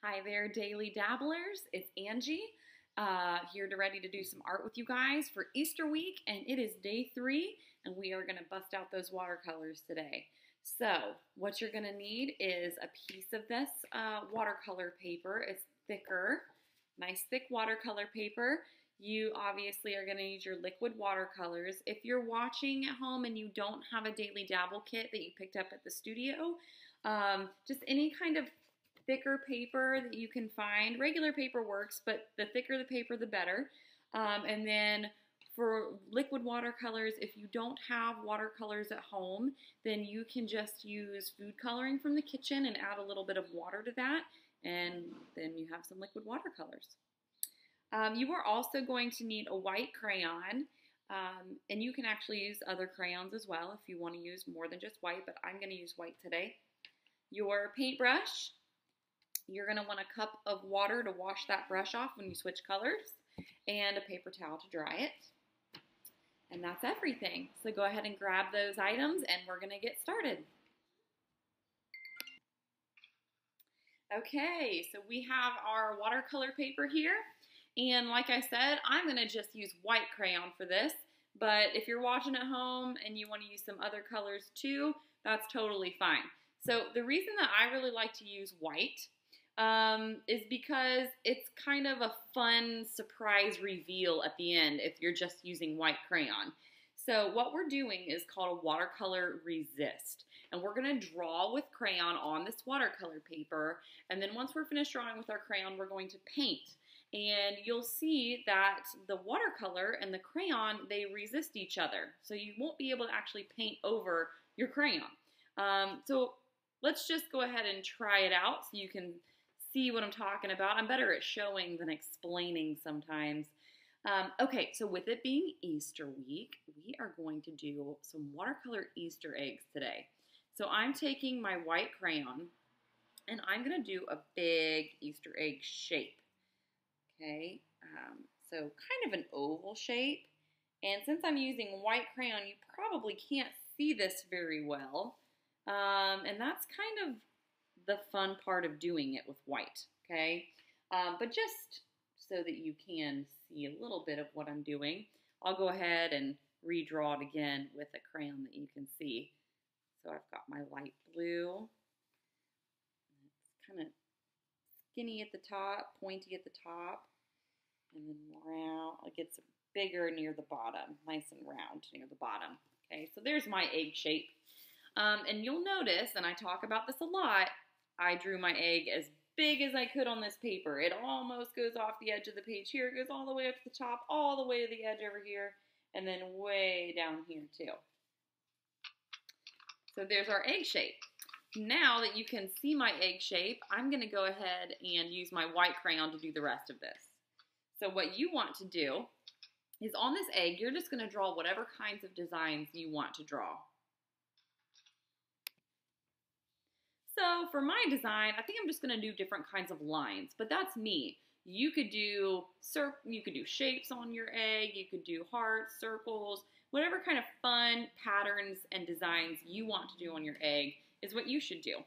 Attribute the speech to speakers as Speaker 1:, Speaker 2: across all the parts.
Speaker 1: Hi there, daily dabblers. It's Angie, here ready to do some art with you guys for Easter week, and it is day 3, and we are going to bust out those watercolors today. So, what you're going to need is a piece of this watercolor paper. It's thicker, nice thick watercolor paper. You obviously are going to need your liquid watercolors. If you're watching at home and you don't have a daily dabble kit that you picked up at the studio, just any kind of thicker paper that you can find. Regular paper works, but the thicker the paper, the better. And then for liquid watercolors, if you don't have watercolors at home, then you can just use food coloring from the kitchen and add a little bit of water to that, and then you have some liquid watercolors. You are also going to need a white crayon, and you can actually use other crayons as well if you want to use more than just white, but I'm going to use white today. Your paintbrush. You're going to want a cup of water to wash that brush off when you switch colors, and a paper towel to dry it. And that's everything. So go ahead and grab those items and we're going to get started. Okay, so we have our watercolor paper here. And like I said, I'm going to just use white crayon for this. But if you're watching at home and you want to use some other colors too, that's totally fine. So the reason that I really like to use white is because it's kind of a fun surprise reveal at the end if you're just using white crayon. So what we're doing is called a watercolor resist. And we're going to draw with crayon on this watercolor paper. And then once we're finished drawing with our crayon, we're going to paint. And you'll see that the watercolor and the crayon, they resist each other. So you won't be able to actually paint over your crayon. So let's just go ahead and try it out so you can see what I'm talking about. I'm better at showing than explaining sometimes. Okay, so with it being Easter week, we are going to do some watercolor Easter eggs today. So I'm taking my white crayon and I'm going to do a big Easter egg shape. Okay, so kind of an oval shape. And since I'm using white crayon, you probably can't see this very well. And that's kind of the fun part of doing it with white, okay? But just so that you can see a little bit of what I'm doing, I'll go ahead and redraw it again with a crayon that you can see. So I've got my light blue. It's kind of skinny at the top, pointy at the top, and then round. It gets bigger near the bottom, nice and round near the bottom. Okay, so there's my egg shape. And you'll notice, and I talk about this a lot, I drew my egg as big as I could on this paper. It almost goes off the edge of the page here. It goes all the way up to the top, all the way to the edge over here, and then way down here too. So there's our egg shape. Now that you can see my egg shape, I'm going to go ahead and use my white crayon to do the rest of this. So what you want to do is on this egg, you're just going to draw whatever kinds of designs you want to draw. So for my design, I think I'm just going to do different kinds of lines, but that's me. You could do shapes on your egg, you could do hearts, circles, whatever kind of fun patterns and designs you want to do on your egg is what you should do.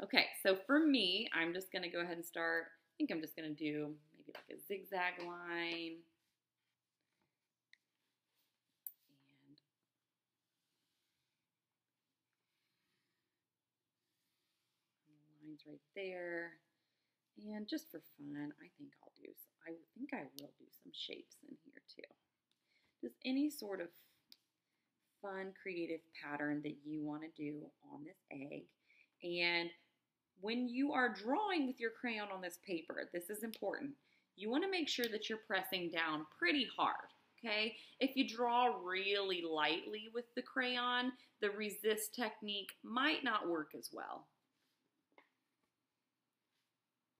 Speaker 1: Okay, so for me, I'm just going to go ahead and start. I think I'm just going to do maybe like a zigzag line. Right there, and just for fun, I think I will do some shapes in here too. Just any sort of fun, creative pattern that you want to do on this egg. And when you are drawing with your crayon on this paper, this is important. You want to make sure that you're pressing down pretty hard. Okay, if you draw really lightly with the crayon, the resist technique might not work as well.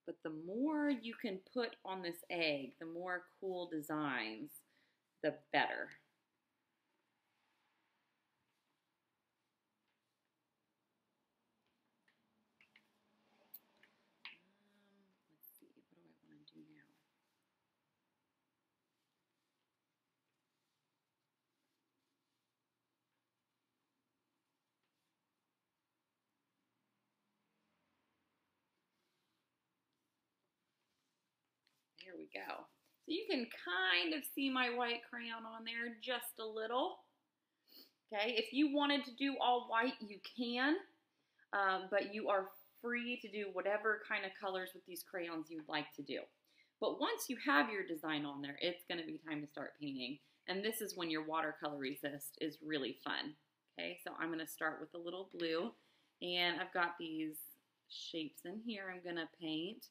Speaker 1: But the more you can put on this egg, the more cool designs, the better. Let's see, what do I want to do now? here we go. So you can kind of see my white crayon on there just a little. Okay, if you wanted to do all white, you can, but you are free to do whatever kind of colors with these crayons you'd like to do. But once you have your design on there, it's going to be time to start painting. And this is when your watercolor resist is really fun. Okay, so I'm going to start with a little blue. And I've got these shapes in here I'm going to paint.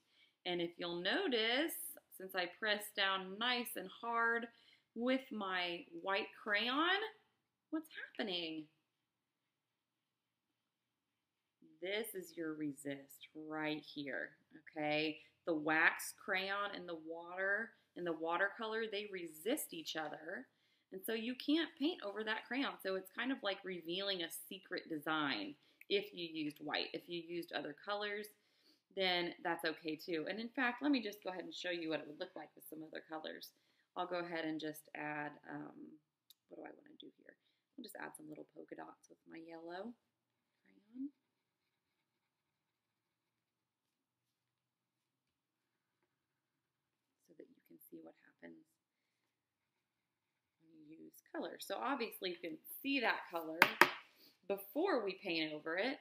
Speaker 1: And if you'll notice, since I pressed down nice and hard with my white crayon, what's happening? This is your resist right here, okay? The wax crayon and the water and the watercolor, they resist each other. And so you can't paint over that crayon. So it's kind of like revealing a secret design if you used white. If you used other colors, then that's okay too. And in fact, let me just go ahead and show you what it would look like with some other colors. I'll go ahead and just add, what do I want to do here? I'll just add some little polka dots with my yellow crayon. So that you can see what happens when you use color. So obviously you can see that color before we paint over it,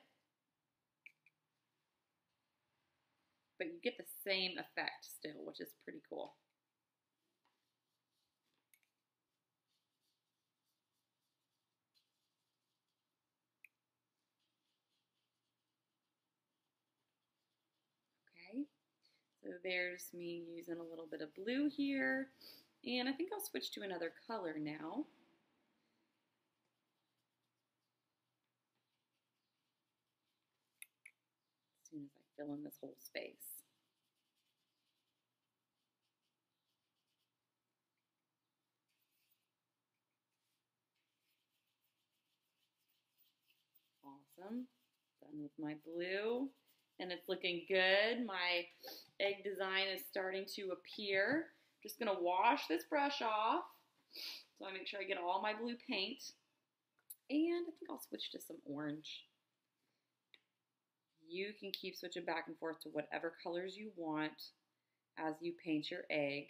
Speaker 1: but you get the same effect still, which is pretty cool. Okay, so there's me using a little bit of blue here, and I think I'll switch to another color now. As soon as I fill in this whole space. Awesome. Done with my blue, and it's looking good. My egg design is starting to appear. I'm just going to wash this brush off so I make sure I get all my blue paint. And I think I'll switch to some orange. You can keep switching back and forth to whatever colors you want as you paint your egg.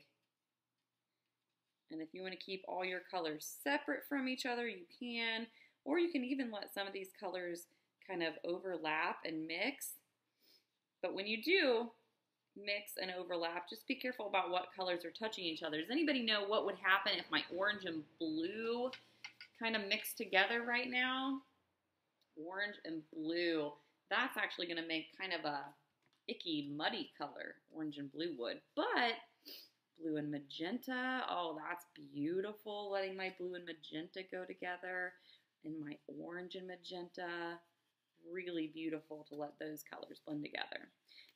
Speaker 1: And if you want to keep all your colors separate from each other, you can. Or you can even let some of these colors kind of overlap and mix. But when you do mix and overlap, just be careful about what colors are touching each other. Does anybody know what would happen if my orange and blue kind of mixed together right now? Orange and blue. That's actually going to make kind of a icky, muddy color, orange and blue would. But blue and magenta, oh, that's beautiful, letting my blue and magenta go together. And my orange and magenta, really beautiful to let those colors blend together.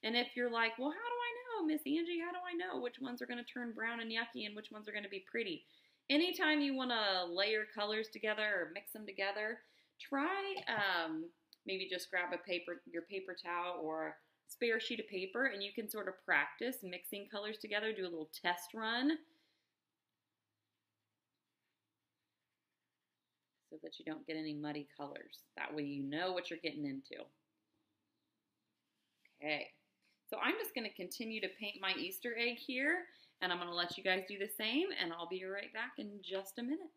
Speaker 1: And if you're like, well, how do I know, Miss Angie, how do I know which ones are going to turn brown and yucky and which ones are going to be pretty? Anytime you want to layer colors together or mix them together, try maybe just grab your paper towel or a spare sheet of paper, and you can sort of practice mixing colors together, do a little test run so that you don't get any muddy colors. That way you know what you're getting into. Okay, so I'm just going to continue to paint my Easter egg here, and I'm going to let you guys do the same, and I'll be right back in just a minute.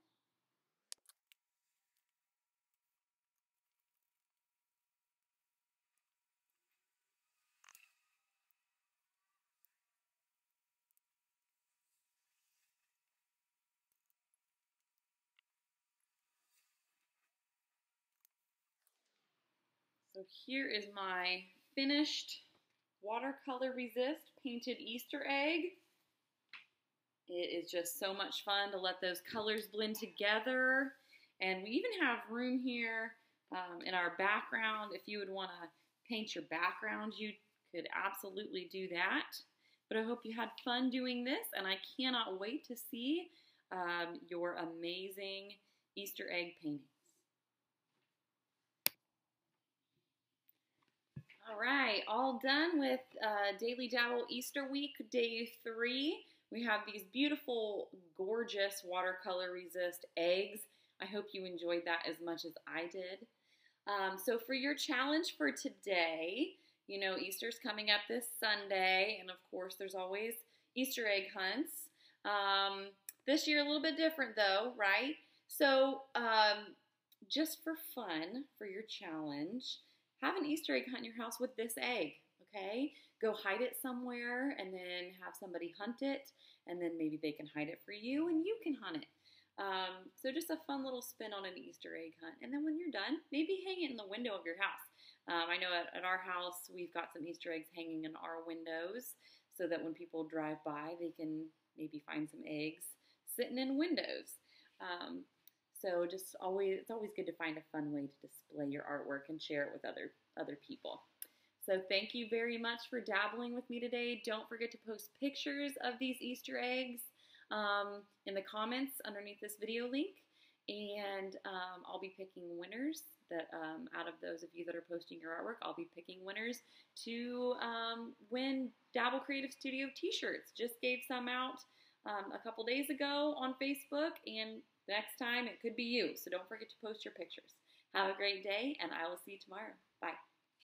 Speaker 1: So here is my finished watercolor resist painted Easter egg. It is just so much fun to let those colors blend together. And we even have room here in our background. If you would want to paint your background, you could absolutely do that. But I hope you had fun doing this, and I cannot wait to see your amazing Easter egg paintings. All right, all done with Daily Dabble Easter Week, Day 3. We have these beautiful, gorgeous watercolor resist eggs. I hope you enjoyed that as much as I did. So for your challenge for today, you know, Easter's coming up this Sunday, and of course there's always Easter egg hunts. This year a little bit different though, right? So just for fun, for your challenge, have an Easter egg hunt in your house with this egg, okay? Go hide it somewhere and then have somebody hunt it, and then maybe they can hide it for you and you can hunt it. So just a fun little spin on an Easter egg hunt. And then when you're done, maybe hang it in the window of your house. I know at our house, we've got some Easter eggs hanging in our windows so that when people drive by, they can maybe find some eggs sitting in windows. So just it's always good to find a fun way to display your artwork and share it with other people. So thank you very much for dabbling with me today. Don't forget to post pictures of these Easter eggs in the comments underneath this video link. And I'll be picking winners that out of those of you that are posting your artwork, I'll be picking winners to win Dabble Creative Studio t-shirts. Just gave some out a couple days ago on Facebook, and next time it could be you. So don't forget to post your pictures. Have a great day, and I will see you tomorrow. Bye.